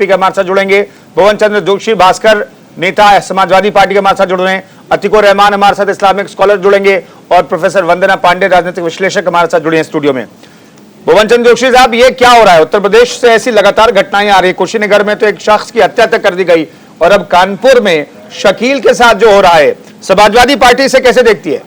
BJP के हमारे साथ जुड़ेंगे। भुवन चंद्र जोशी भास्कर नेता समाजवादी पार्टी के हमारे साथ जुड़ रहे हैं। अतीकुर रहमान हमारे साथ इस्लामिक स्कॉलर जुड़ेंगे और प्रोफेसर वंदना पांडे राजनीतिक विश्लेषक हमारे साथ जुड़े हैं स्टूडियो में। भुवन चंद्र जोशी साहब, ये क्या हो रहा है? उत्तर प्रदेश से ऐसी लगातार घटनाएं आ रही है। कुशीनगर में तो एक शख्स की हत्या तक कर दी गई और अब कानपुर में शकील के साथ जो हो रहा है, समाजवादी पार्टी इसे कैसे देखती है?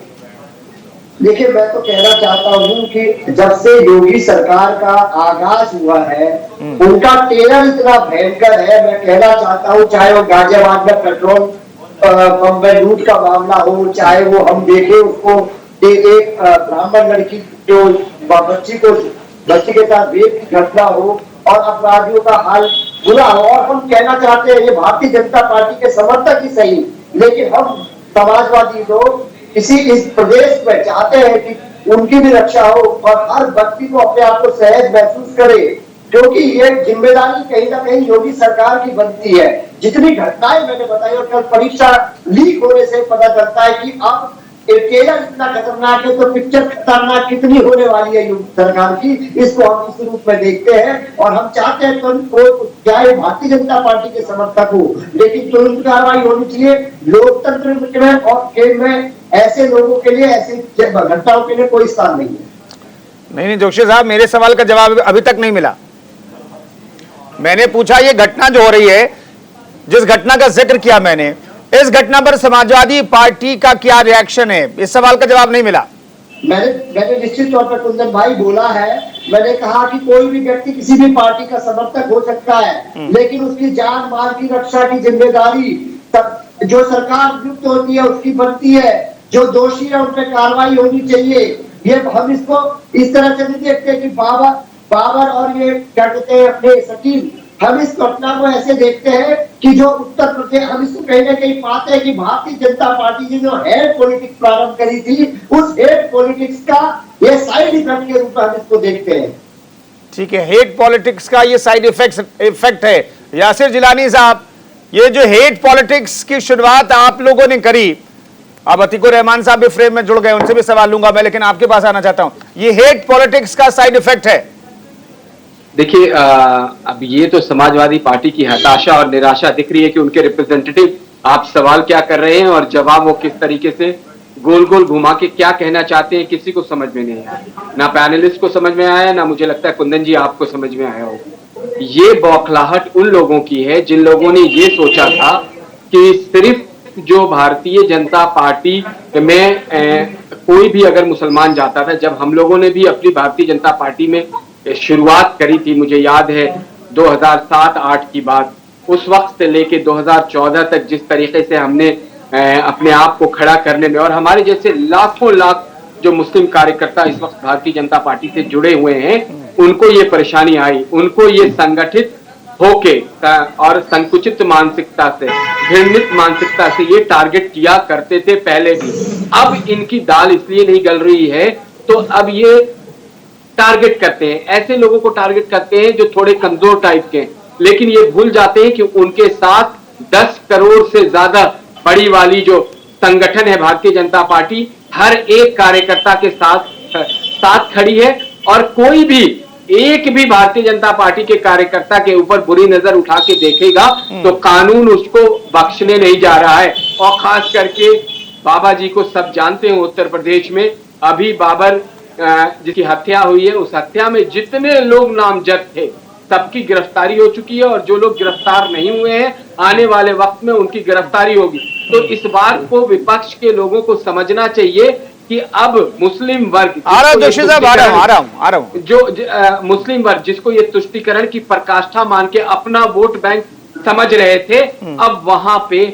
देखिए, मैं तो कहना चाहता हूं कि जब से योगी सरकार का आगाज हुआ है, उनका टेरर इतना भयंकर है। मैं कहना चाहता हूं, चाहे वो गाजियाबाद में पेट्रोल पंप में लूट का मामला हो, चाहे वो हम देखें उसको एक ब्राह्मण लड़की जो बच्ची के साथ रेप की घटना हो और अपराधियों का हाल बुरा हो। और हम कहना चाहते हैं, ये भारतीय जनता पार्टी के समर्थक ही सही, लेकिन हम समाजवादी लोग इस प्रदेश में चाहते हैं कि उनकी भी रक्षा हो और हर व्यक्ति को अपने आप को सहज महसूस करे, क्योंकि ये जिम्मेदारी कहीं ना कहीं योगी सरकार की बनती है। जितनी घटनाएं मैंने बताई और कल परीक्षा लीक होने से पता चलता है कि अब टेलर इतना खतरनाक है तो पिक्चर खतरनाक कितनी होने वाली है योगी सरकार की, इसको हम इस रूप में देखते हैं। और हम चाहते हैं चाहे भारतीय जनता पार्टी के समर्थक हो, लेकिन तुरंत कार्रवाई होनी चाहिए। लोकतंत्र में और खेल में ऐसे लोगों के लिए, ऐसी घटनाओं के लिए कोई स्थान नहीं है। नहीं जोशी साहब, मेरे सवाल का जवाब अभी तक नहीं मिला। मैंने पूछा ये घटना जो हो रही है, जिस घटना का जिक्र किया मैंने, इस घटना पर समाजवादी पार्टी का क्या रिएक्शन है? इस सवाल का जवाब नहीं मिला। मैंने निश्चित तौर पर कुंदन भाई बोला है। मैंने कहा कि कोई भी व्यक्ति किसी भी पार्टी का समर्थक हो सकता है, लेकिन उसकी जान माल की रक्षा की जिम्मेदारी जो सरकार नियुक्त होती है उसकी बनती है। जो दोषी है उन पर कार्रवाई होनी चाहिए। ये हम इसको इस तरह से नहीं देखते कि बाबर और ये क्या कहते हैं अपने शकील, हम इस घटना को ऐसे देखते हैं कि जो उत्तर प्रदेश, हम इसको कहीं ना कहीं पाते हैं कि भारतीय जनता पार्टी ने जो हेड पॉलिटिक्स प्रारंभ करी थी, उस हेड पॉलिटिक्स का ये साइड इफेक्ट के रूप में हम इसको देखते हैं। ठीक है, हेड पॉलिटिक्स का ये साइड इफेक्ट है। यासिर जिलानी साहब, ये जो हेड पॉलिटिक्स की शुरुआत आप लोगों ने करी, अब अतीकुर रहमान साहब भी फ्रेम में जुड़ गए, उनसे भी सवाल लूंगा मैं, लेकिन आपके पास आना चाहता हूं। ये हेड पॉलिटिक्स का साइड इफेक्ट है। देखिए, अब ये तो समाजवादी पार्टी की हताशा और निराशा दिख रही है कि उनके रिप्रेजेंटेटिव आप सवाल क्या कर रहे हैं और जवाब वो किस तरीके से गोल गोल घुमा के क्या कहना चाहते हैं, किसी को समझ में नहीं आया। ना पैनलिस्ट को समझ में आया, ना मुझे लगता है कुंदन जी आपको समझ में आया हो। ये बौखलाहट उन लोगों की है जिन लोगों ने ये सोचा था कि सिर्फ जो भारतीय जनता पार्टी में कोई भी अगर मुसलमान जाता था, जब हम लोगों ने भी अपनी भारतीय जनता पार्टी में शुरुआत करी थी, मुझे याद है 2007-8 की बात, उस वक्त से लेके 2014 तक जिस तरीके से हमने अपने आप को खड़ा करने में, और हमारे जैसे लाखों लाख जो मुस्लिम कार्यकर्ता इस वक्त भारतीय जनता पार्टी से जुड़े हुए हैं, उनको ये परेशानी आई, उनको ये संगठित होके और संकुचित मानसिकता से, घृणित मानसिकता से ये टारगेट किया करते थे पहले भी। अब इनकी दाल इसलिए नहीं गल रही है, तो अब ये टारगेट करते हैं, ऐसे लोगों को टारगेट करते हैं जो थोड़े कमजोर टाइप के, लेकिन ये भूल जाते हैं कि उनके साथ 10 करोड़ से ज्यादा बड़ी वाली जो संगठन है भारतीय जनता पार्टी, हर एक कार्यकर्ता के साथ खड़ी है। और कोई भी एक भी भारतीय जनता पार्टी के कार्यकर्ता के ऊपर बुरी नजर उठा के देखेगा तो कानून उसको बख्शने नहीं जा रहा है। और खास करके बाबा जी को सब जानते हैं, उत्तर प्रदेश में अभी बाबर जिसकी हत्या हुई है, उस हत्या में जितने लोग नामजद थे सबकी गिरफ्तारी हो चुकी है, और जो लोग गिरफ्तार नहीं हुए हैं आने वाले वक्त में उनकी गिरफ्तारी होगी। तो इस बात को विपक्ष के लोगों को समझना चाहिए कि अब मुस्लिम वर्ग, मुस्लिम वर्ग जिसको ये तुष्टीकरण की पराकाष्ठा मान के अपना वोट बैंक समझ रहे थे, अब वहां पे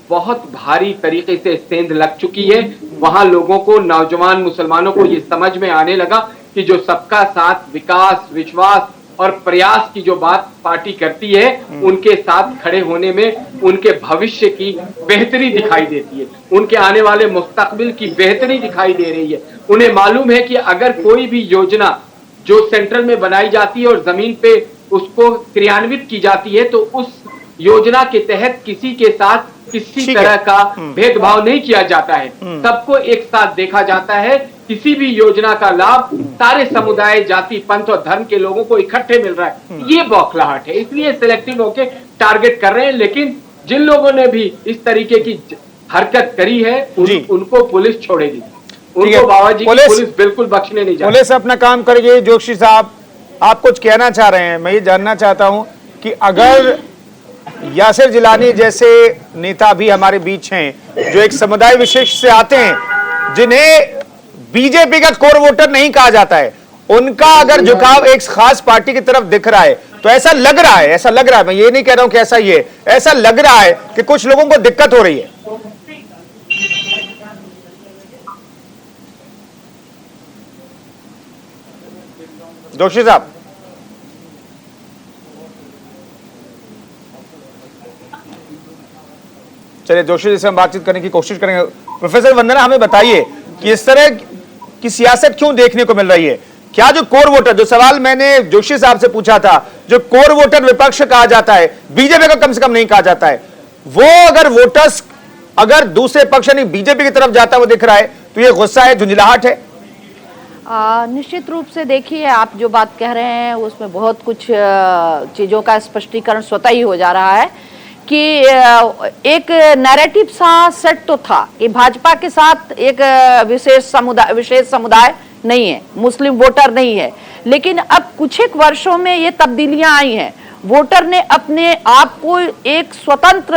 बहुत भारी तरीके से सेंध लग चुकी है। वहां लोगों को, नौजवान मुसलमानों को ये समझ में आने लगा कि जो सबका साथ, विकास, विश्वास और प्रयास की जो बात पार्टी करती है, उनके साथ खड़े होने में उनके भविष्य की बेहतरी दिखाई देती है, उनके आने वाले मुस्तकबिल की बेहतरी दिखाई दे रही है। उन्हें मालूम है कि अगर कोई भी योजना जो सेंट्रल में बनाई जाती है और जमीन पे उसको क्रियान्वित की जाती है, तो उस योजना के तहत किसी के साथ किसी तरह का भेदभाव नहीं किया जाता है, सबको एक साथ देखा जाता है। किसी भी योजना का लाभ सारे समुदाय, जाति, पंथ और धर्म के लोगों को इकट्ठे मिल रहा है, ये बौखलाहट है। इसलिए सिलेक्टिव होके टारगेट कर रहे हैं। लेकिन जिन लोगों ने भी इस तरीके की हरकत करी है उनको पुलिस छोड़ेगी, उनको बाबा जी की पुलिस बिल्कुल बख्शने नहीं जाएगी। पुलिस अपना काम करेगी। जोशी साहब, आप कुछ कहना चाह रहे हैं? मैं ये जानना चाहता हूं कि अगर यासिर जिलानी जैसे नेता भी हमारे बीच हैं जो एक समुदाय विशेष से आते हैं, जिन्हें बीजेपी का कोर वोटर नहीं कहा जाता है, उनका अगर झुकाव एक खास पार्टी की तरफ दिख रहा है, तो ऐसा लग रहा है, मैं ये नहीं कह रहा हूं कि ऐसा ही है, ऐसा लग रहा है कि कुछ लोगों को दिक्कत हो रही है। जोशी साहब, चलिए जोशी जी से हम बातचीत करने की कोशिश करेंगे। प्रोफेसर वंदना, हमें बताइए कि इस तरह की सियासत क्यों देखने को मिल रही है? क्या जो कोर वोटर, जो सवाल मैंने जोशी साहब से पूछा था, जो कोर वोटर विपक्ष कहा जाता है, बीजेपी का कम से कम नहीं कहा जाता है, वो अगर वोटर्स अगर दूसरे पक्ष यानी बीजेपी की तरफ जाता हुआ दिख रहा है, तो ये गुस्सा है, झुंझलाहट है? निश्चित रूप से देखिए, आप जो बात कह रहे हैं उसमें बहुत कुछ चीज़ों का स्पष्टीकरण स्वतः ही हो जा रहा है कि एक नैरेटिव सा सेट तो था कि भाजपा के साथ एक विशेष समुदाय नहीं है, मुस्लिम वोटर नहीं है, लेकिन अब कुछ एक वर्षों में ये तब्दीलियां आई हैं। वोटर ने अपने आप को एक स्वतंत्र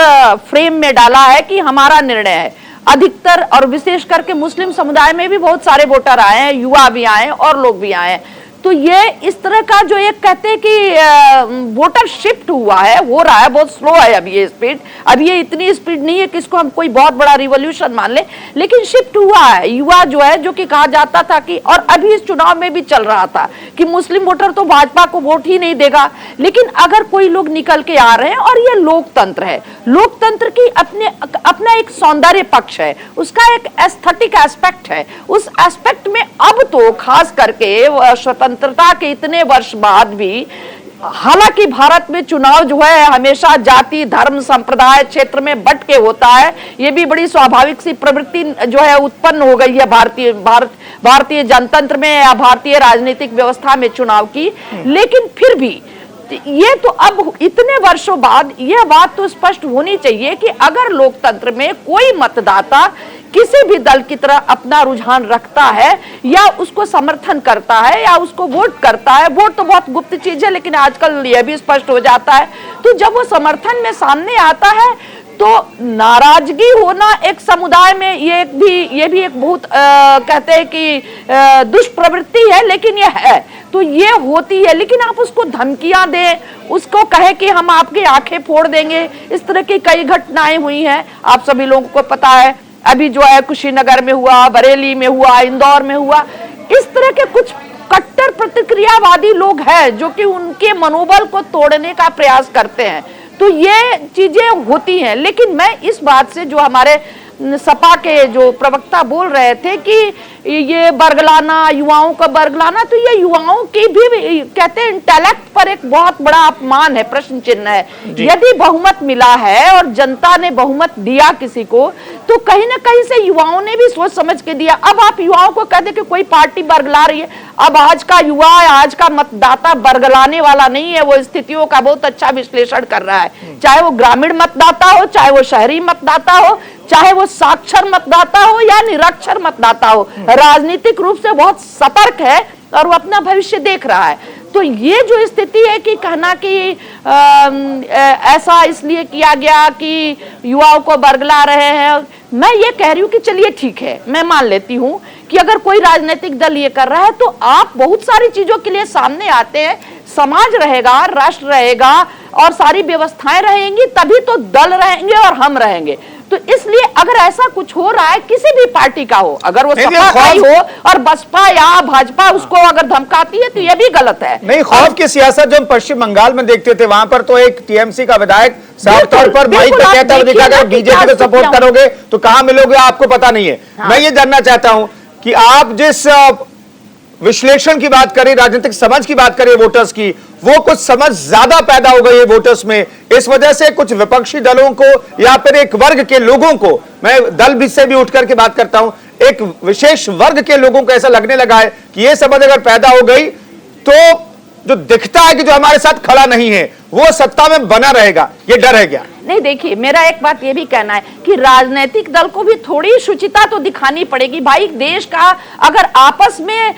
फ्रेम में डाला है कि हमारा निर्णय है। अधिकतर और विशेष करके मुस्लिम समुदाय में भी बहुत सारे वोटर आए हैं, युवा भी आए हैं और लोग भी आए हैं। तो ये इस तरह का जो एक कहते हैं कि वोटर शिफ्ट हुआ है, हो रहा है, बहुत स्लो है अभी ये स्पीड, अभी ये इतनी स्पीड नहीं है कि इसको हम कोई बहुत बड़ा रिवॉल्यूशन मान ले, लेकिन शिफ्ट हुआ है। युवा जो है, जो कि कहा जाता था कि, और अभी इस चुनाव में भी चल रहा था कि मुस्लिम वोटर तो भाजपा को वोट ही नहीं देगा, लेकिन अगर कोई लोग निकल के आ रहे हैं, और ये लोकतंत्र है, लोकतंत्र की अपना एक सौंदर्य पक्ष है, उसका एक एस्थेटिक एस्पेक्ट है। उस एस्पेक्ट में अब तो खास करके स्वतंत्रता के इतने वर्ष बाद भी, हालांकि भारत में चुनाव जो है हमेशा जाति, धर्म, संप्रदाय, क्षेत्र में बट के होता है, ये भी बड़ी स्वाभाविक सी प्रवृत्ति जो है उत्पन्न हो गई है भारतीय जनतंत्र में या भारतीय राजनीतिक व्यवस्था में चुनाव की। लेकिन फिर भी ये तो अब इतने वर्षों बाद यह बात तो स्पष्ट होनी चाहिए कि अगर लोकतंत्र में कोई मतदाता किसी भी दल की तरह अपना रुझान रखता है या उसको समर्थन करता है या उसको वोट करता है, वोट तो बहुत गुप्त चीज है लेकिन आजकल यह भी स्पष्ट हो जाता है, तो जब वो समर्थन में सामने आता है तो नाराजगी होना एक समुदाय में ये भी एक बहुत कहते हैं कि दुष्प्रवृत्ति है, लेकिन ये है तो ये होती है। लेकिन आप उसको धमकियां दें, उसको कहे कि हम आपकी आंखें फोड़ देंगे, इस तरह की कई घटनाएं हुई हैं, आप सभी लोगों को पता है। अभी जो है कुशीनगर में हुआ, बरेली में हुआ, इंदौर में हुआ, इस तरह के कुछ कट्टर प्रतिक्रियावादी लोग हैं जो कि उनके मनोबल को तोड़ने का प्रयास करते हैं। तो ये चीजें होती हैं। लेकिन मैं इस बात से, जो हमारे सपा के जो प्रवक्ता बोल रहे थे कि ये बरगलाना, युवाओं का बरगलाना, तो ये युवाओं की भी कहते हैं इंटेलेक्ट पर एक बहुत बड़ा अपमान है, प्रश्न चिन्ह है। यदि बहुमत मिला है और जनता ने बहुमत दिया किसी को, तो कहीं ना कहीं से युवाओं ने भी सोच समझ के दिया। अब आप युवाओं को कहते कि कोई पार्टी बरगला रही है, अब आज का युवा, आज का मतदाता बरगलाने वाला नहीं है, वो स्थितियों का बहुत अच्छा विश्लेषण कर रहा है, चाहे वो ग्रामीण मतदाता हो, चाहे वो शहरी मतदाता हो, चाहे वो साक्षर मतदाता हो या निरक्षर मतदाता हो, राजनीतिक रूप से बहुत सतर्क है और वो अपना भविष्य देख रहा है। तो ये जो स्थिति है कि कहना कि ऐसा इसलिए किया गया कि युवाओं को बरगला रहे हैं, मैं ये कह रही हूँ कि चलिए ठीक है, मैं मान लेती हूँ कि अगर कोई राजनीतिक दल ये कर रहा है तो आप बहुत सारी चीजों के लिए सामने आते हैं, समाज रहेगा, राष्ट्र रहेगा और सारी व्यवस्थाएं रहेंगी, तभी तो दल रहेंगे और हम रहेंगे। तो इसलिए अगर ऐसा कुछ हो रहा है किसी भी पार्टी का हो, अगर वो सपा का ही हो और बसपा या भाजपा उसको अगर धमकाती है तो ये भी गलत है। नहीं, खौफ की सियासत जो हम पश्चिम बंगाल में देखते थे, वहां पर तो एक टीएमसी का विधायक साफ तौर पर माइक पे कहता हुआ दिखा, अगर बीजेपी को सपोर्ट करोगे तो कहां मिलोगे आपको पता नहीं है। मैं ये जानना चाहता हूं कि आप जिस विश्लेषण की बात करें, राजनीतिक समझ की बात करें वोटर्स की, वो कुछ समझ ज्यादा पैदा हो गई है वोटर्स में, इस वजह से कुछ विपक्षी दलों को या फिर एक वर्ग के लोगों को, मैं दल भी से भी उठ करके बात करता हूं, एक विशेष वर्ग के लोगों को ऐसा लगने लगा है कि ये समझ अगर पैदा हो गई तो जो दिखता है कि जो हमारे साथ खड़ा नहीं है वो सत्ता में बना रहेगा, ये डर है क्या? नहीं, देखिए मेरा एक बात ये भी कहना है कि राजनीतिक दल को भी थोड़ी शुचिता तो दिखानी पड़ेगी भाई। देश का अगर आपस में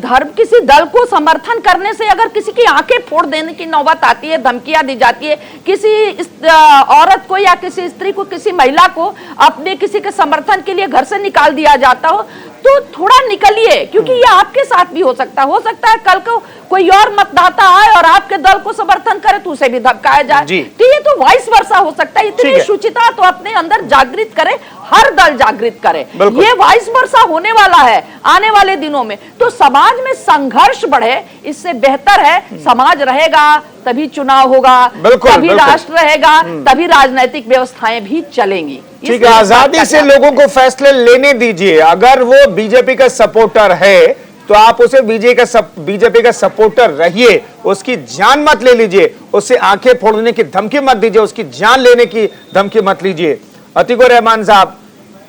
धर्म किसी दल को समर्थन करने से अगर किसी की आंखें फोड़ देने की नौबत आती है, धमकियां दी जाती है, किसी औरत को या किसी स्त्री को, किसी महिला को अपने किसी के समर्थन के लिए घर से निकाल दिया जाता हो, तो थोड़ा निकलिए, क्योंकि ये आपके साथ भी हो सकता है कल को कोई और मतदाता आए और आपके दल को समर्थन करे तो उसे भी धमकाया जाए। तो ये तो वाइस वर्सा हो सकता है। इतनी शुचिता तो अपने अंदर जागृत करे, हर दल जागृत करे। ये वाइस वर्सा होने वाला है आने वाले दिनों में। तो समाज में संघर्ष बढ़े, इससे बेहतर है समाज रहेगा तभी चुनाव होगा, तभी राष्ट्र रहेगा, तभी राजनीतिक व्यवस्थाएं भी चलेंगी। ठीक है, आजादी से लोगों को फैसले लेने दीजिए। अगर वो बीजेपी का सपोर्टर है तो आप उसे बीजेपी का सपोर्टर रहिए, उसकी जान मत ले लीजिए, उससे आंखें फोड़ने की धमकी मत दीजिए, उसकी जान लेने की धमकी मत लीजिए। अतीकुर रहमान साहब,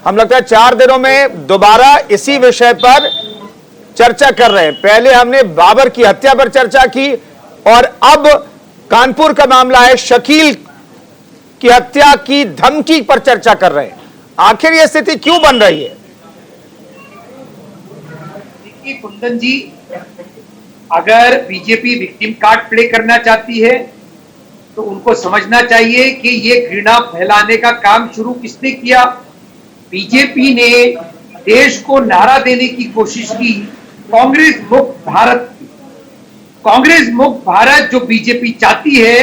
हम लगता है 4 दिनों में दोबारा इसी विषय पर चर्चा कर रहे हैं। पहले हमने बाबर की हत्या पर चर्चा की और अब कानपुर का मामला है, शकील की हत्या की धमकी पर चर्चा कर रहे हैं। आखिर यह स्थिति क्यों बन रही है? कुंदन जी, अगर बीजेपी विक्टिम कार्ड प्ले करना चाहती है तो उनको समझना चाहिए कि ये घृणा फैलाने का काम शुरू किसने किया। बीजेपी ने देश को नारा देने की कोशिश की कांग्रेस मुक्त भारत की। कांग्रेस मुक्त भारत जो बीजेपी चाहती है,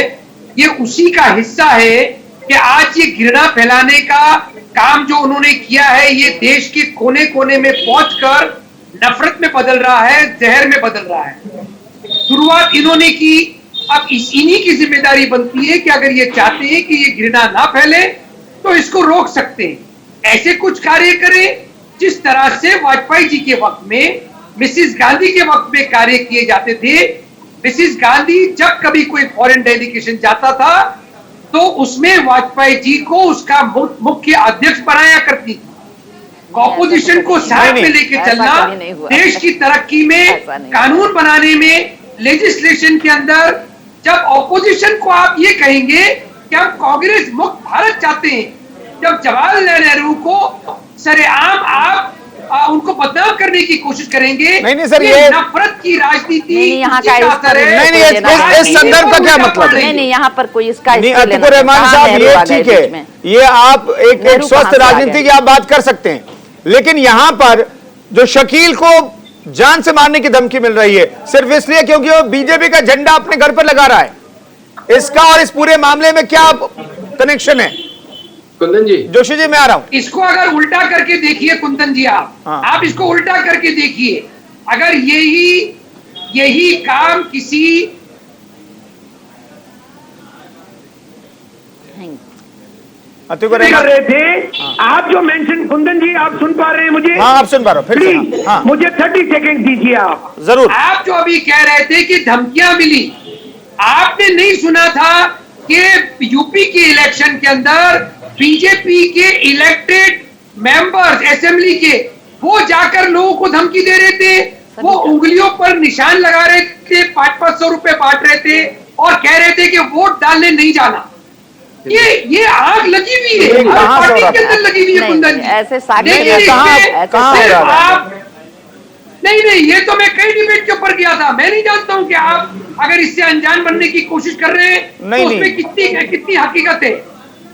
ये उसी का हिस्सा है कि आज ये घृणा फैलाने का काम जो उन्होंने किया है, ये देश के कोने कोने में पहुंचकर नफरत में बदल रहा है, जहर में बदल रहा है। शुरुआत इन्होंने की, अब इन्हीं की जिम्मेदारी बनती है कि अगर ये चाहते हैं कि ये घृणा ना फैले तो इसको रोक सकते हैं। ऐसे कुछ कार्य करें जिस तरह से वाजपेयी जी के वक्त में, मिसिस गांधी के वक्त में कार्य किए जाते थे। मिसिस गांधी जब कभी कोई फॉरेन डेलीगेशन जाता था तो उसमें वाजपेयी जी को उसका मुख्य अध्यक्ष बनाया करती थी। ऑपोजिशन को साथ में लेके चलना, देश की तरक्की में, कानून बनाने में, लेजिस्लेशन के अंदर, जब ऑपोजिशन को आप ये कहेंगे कि हम कांग्रेस मुक्त भारत चाहते हैं, जब जवाहरलाल नेहरू को सरेआम आप उनको बदनाम करने की कोशिश करेंगे। नहीं सर, ये नफरत की राजनीति यहाँ का इस संदर्भ का क्या मतलब है? नहीं, यहाँ पर कोई इसका अतीकुर रहमान साहब, ये ठीक है, ये आप एक स्वस्थ राजनीति की आप बात कर सकते हैं, लेकिन यहां पर जो शकील को जान से मारने की धमकी मिल रही है सिर्फ इसलिए क्योंकि वो बीजेपी का झंडा अपने घर पर लगा रहा है, इसका और इस पूरे मामले में क्या कनेक्शन है? कुंदन जी, जोशी जी, मैं आ रहा हूं। इसको अगर उल्टा करके देखिए कुंदन जी, आप इसको उल्टा करके देखिए। अगर यही काम किसी अतीकुर कर रहे थे, आप जो मेंशन, कुंदन जी आप सुन पा रहे हैं मुझे? हाँ, आप सुन पा रहे हो, फिर प्लीज मुझे 30 सेकंड दीजिए आप। जरूर। आप जो अभी कह रहे थे कि धमकियां मिली, आपने नहीं सुना था कि यूपी के इलेक्शन के अंदर बीजेपी के इलेक्टेड मेंबर्स असेंबली के, वो जाकर लोगों को धमकी दे रहे थे, वो उंगलियों पर निशान लगा रहे थे, 500-500 रुपए बांट रहे थे और कह रहे थे कि वोट डालने नहीं जाना। ये आग लगी हुई है, पार्टी के अंदर लगी हुई है कुंदन जी। ऐसे नहीं, ये तो मैं कई डिबेट के ऊपर गया था। मैं नहीं जानता हूं कि आप अगर इससे अनजान बनने की कोशिश कर रहे हैं तो उसमें कितनी हकीकत है।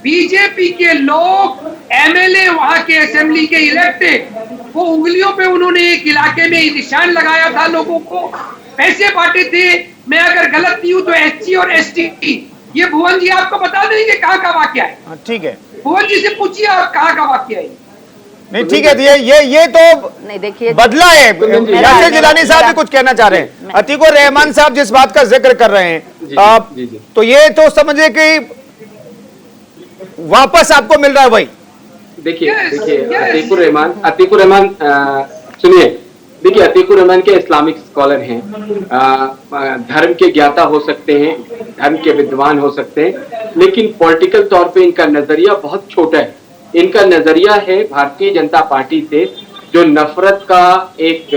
बीजेपी के लोग, एमएलए वहां के असेंबली के इलेक्टेड, वो उंगलियों पे उन्होंने एक इलाके में निशान लगाया था, लोगों को पैसे बांटे थे। मैं अगर गलत नहीं हूं तो एससी और एसटी, ये भुवन जी आपको बता देंगे कहाँ का वाकया है। ठीक है, भुवन जी से पूछिए आप कहाँ का वाकया है। नहीं ठीक है, ये तो नहीं, देखिए बदला है। यासिर जिलानी साहब भी कुछ कहना चाह रहे हैं। अतीकुर रहमान साहब जिस बात का जिक्र कर रहे हैं, तो ये तो समझे कि वापस आपको मिल रहा है वही। देखिए अतीकुर रहमान सुनिए, देखिए अतीकुर रहमान के इस्लामिक स्कॉलर हैं, धर्म के ज्ञाता हो सकते हैं, धर्म के विद्वान हो सकते हैं, लेकिन पॉलिटिकल तौर पे इनका नजरिया बहुत छोटा है। इनका नजरिया है भारतीय जनता पार्टी से जो नफरत का एक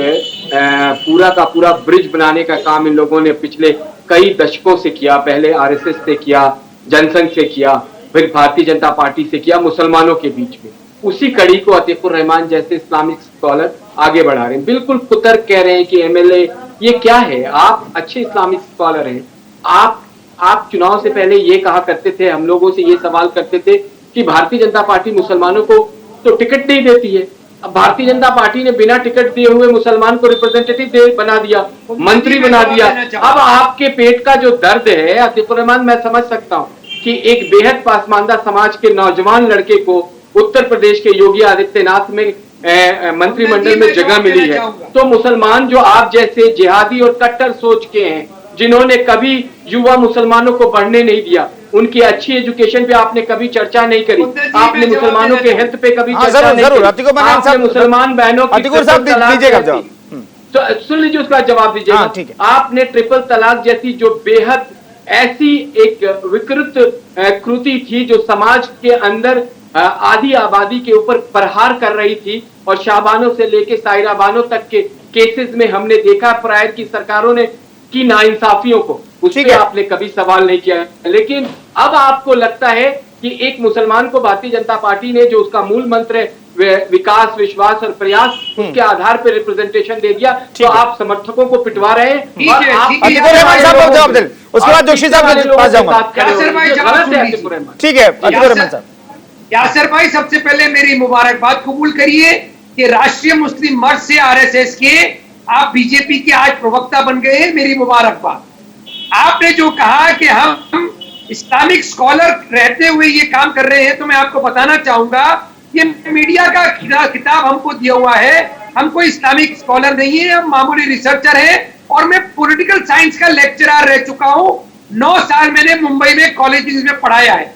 पूरा का पूरा ब्रिज बनाने का काम इन लोगों ने पिछले कई दशकों से किया। पहले आरएसएस से किया, जनसंघ से किया, फिर भारतीय जनता पार्टी से किया, मुसलमानों के बीच में। उसी कड़ी को अतीकुर रहमान जैसे इस्लामिक स्कॉलर आगे बढ़ा रहे हैं। बिल्कुल कुतर्क कह रहे हैं कि एमएलए ये क्या है। आप अच्छे इस्लामिक स्कॉलर हैं, आप चुनाव से पहले ये कहा करते थे, हम लोगों से ये सवाल करते थे कि भारतीय जनता पार्टी मुसलमानों को तो टिकट नहीं देती है। अब भारतीय जनता पार्टी ने बिना टिकट दिए हुए मुसलमान को रिप्रेजेंटेटिव बना दिया, मंत्री बना दिया। अब आपके पेट का जो दर्द है अतीकुर रहमान, मैं समझ सकता हूँ कि एक बेहद पासमानदा समाज के नौजवान लड़के को उत्तर प्रदेश के योगी आदित्यनाथ में मंत्रिमंडल में जगह मिली है, तो मुसलमान जो आप जैसे जिहादी और कट्टर सोच के हैं, जिन्होंने कभी युवा मुसलमानों को बढ़ने नहीं दिया, उनकी अच्छी एजुकेशन पे आपने कभी चर्चा नहीं करी, आपने मुसलमानों के हेल्थ पे कभी चर्चा नहीं करी, आपने मुसलमान बहनों की तो सुन लीजिए उसका जवाब दीजिएगा। आपने ट्रिपल तलाक जैसी जो बेहद ऐसी एक विकृत कृति थी जो समाज के अंदर आधी आबादी के ऊपर प्रहार कर रही थी, और शाहबानों से लेके सायरा बानो तक के केसेस में हमने देखा प्रायर की सरकारों ने की नाइंसाफियों को, उस पर आपने कभी सवाल नहीं किया। लेकिन अब आपको लगता है कि एक मुसलमान को भारतीय जनता पार्टी ने जो उसका मूल मंत्र है विकास, विश्वास और प्रयास, उसके आधार पर रिप्रेजेंटेशन दे दिया, तो आप समर्थकों को पिटवा रहे हैं। उसके बाद जोशी साहब के पास जाऊंगा। ठीक है अतीकुर रहमान साहब। यासिर भाई, सबसे पहले मेरी मुबारकबाद कबूल करिए कि राष्ट्रीय मुस्लिम मंच से आरएसएस के आप बीजेपी के आज प्रवक्ता बन गए हैं, मेरी मुबारकबाद। आपने जो कहा कि हम इस्लामिक स्कॉलर रहते हुए ये काम कर रहे हैं, तो मैं आपको बताना चाहूंगा ये मीडिया का किताब हमको दिया हुआ है, हम कोई इस्लामिक स्कॉलर नहीं है, हम मामूली रिसर्चर है, और मैं पॉलिटिकल साइंस का लेक्चरर रह चुका हूं। 9 साल मैंने मुंबई में कॉलेजेस में पढ़ाया है।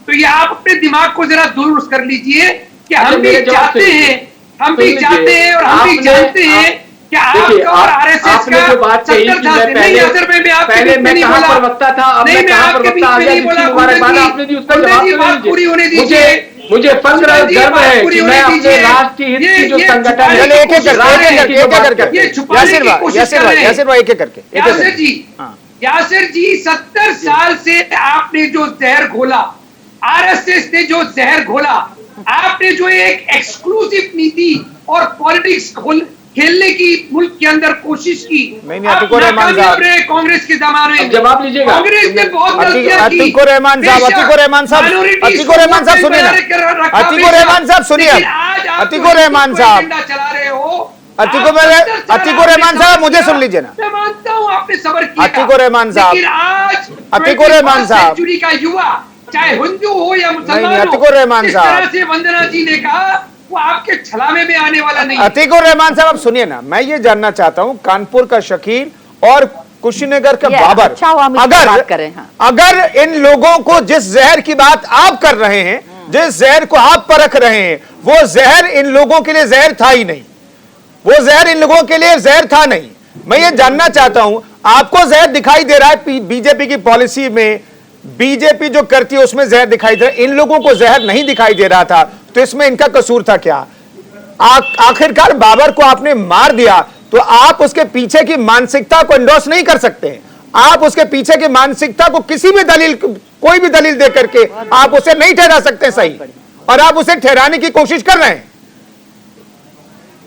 तो ये आप अपने दिमाग को जरा दुरुस्त कर लीजिए कि हम भी चाहते हैं, और हम भी जानते हैं कि आपका और आरएसएस का जो बात कही कि पहले मैं कहां प्रवक्ता था, अब मैं कहां प्रवक्ता आ गया, जिसकी मुबारकबाद आपने दी, उसका जवाब पूरी होने दीजिए। मुझे फख्र और गर्व है कि मैं अपने राष्ट्रीय हित की जो संगठन है, यासिर जी 70 साल से आपने जो जहर घोला, आरएसएस ने जो जहर घोला, आपने जो एक एक्सक्लूसिव नीति और पॉलिटिक्स खेलने की मुल्क के अंदर कोशिश की, अतीकुर रहमान साहब कांग्रेस के जमाने में जवाब लीजिएगा। कांग्रेस ने बहुत गलतियां की। अतीकुर रहमान साहब सुनिए, अतीकुर रहमान साहब सुनिए, अतीकुर रहमान साहब चला रहे हो, अतीकुर रहमान साहब मुझे सुन लीजिए ना। मैं मानता हूँ आपने सब्र किया, अतीकुर रहमान साहब, लेकिन आज अतीकुर रहमान साहब, सेंचुरी का युवा चाहे हिंदू हो या मुसलमान हो, अतीकुर रहमान इस साहब, तरह से वंदना जी ने कहा वो आपके छलावे में आने वाला नहीं। अतीकुर रहमान साहब सुनिए ना, मैं ये जानना चाहता हूं कानपुर का शकील और कुशीनगर का बाबर, अगर इन लोगों को जिस जहर की बात आप कर रहे हैं, जिस जहर को आप परख रहे हैं, वो जहर इन लोगों के लिए जहर था ही नहीं, वो जहर इन लोगों के लिए जहर था नहीं। मैं ये जानना चाहता हूं, आपको जहर दिखाई दे रहा है बीजेपी की पॉलिसी में, बीजेपी जो करती है उसमें जहर दिखाई दे रहा है, इन लोगों को जहर नहीं दिखाई दे रहा था, तो इसमें इनका कसूर था क्या? आखिरकार बाबर को आपने मार दिया, तो आप उसके पीछे की मानसिकता को एंडोर्स नहीं कर सकते। आप उसके पीछे की मानसिकता को किसी भी दलील, कोई भी दलील दे करके आप उसे नहीं ठहरा सकते सही, और आप उसे ठहराने की कोशिश कर रहे हैं।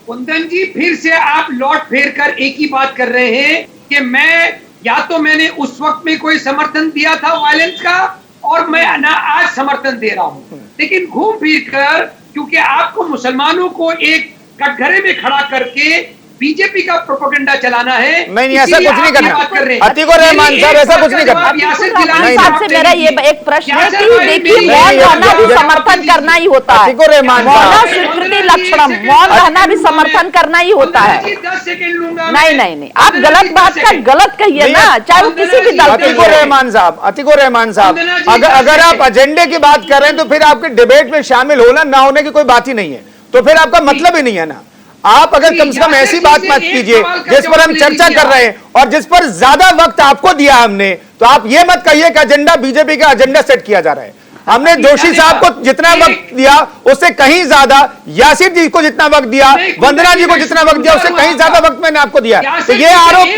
कुंदन जी, फिर से आप लौट फेर कर एक ही बात कर रहे हैं कि मैंने उस वक्त में कोई समर्थन दिया था वायलेंस का, और मैं आज समर्थन दे रहा हूं, लेकिन घूम फिर कर, क्योंकि आपको मुसलमानों को एक कटघरे में खड़ा करके बीजेपी का प्रोपेगेंडा चलाना है। नहीं, ऐसा कुछ नहीं करना। अतीकुर रहमान साहब ऐसा कुछ नहीं करना। साहब से मेरा ये एक प्रश्न है कि देखिए मौन रहना भी समर्थन करना ही होता है। अतीकुर रहमान मौन स्वीकृति लक्षणम, मौन रहना भी समर्थन करना ही होता है। 10 सेकंड लूंगा। नहीं, आप गलत बात का गलत कहिए ना, चाहे वो किसी भी दल के। अतीकुर रहमान साहब, अगर आप एजेंडे की बात कर रहे हैं तो फिर आपके डिबेट में शामिल होना ना होने की कोई बात ही नहीं है, तो फिर आपका मतलब ही नहीं है ना। आप अगर कम से कम ऐसी बात मत कीजिए जिस पर हम चर्चा कर रहे हैं और जिस पर ज्यादा वक्त आपको दिया हमने, तो आप ये मत कहिए कि एजेंडा बीजेपी का एजेंडा सेट किया जा रहा है। हमने अभी जोशी अरे साहब को बाप, जितना एक- वक्त दिया उससे कहीं ज्यादा, यासिर जी को जितना वक्त दिया, नहीं, वंदना जी को जितना वक्त दिया उससे कहीं ज्यादा वक्त मैंने आपको दिया। तो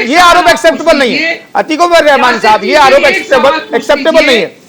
ये आरोप एक्सेप्टेबल नहीं है। अतीक उर रहमान साहब, ये आरोप एक्सेप्टेबल नहीं है।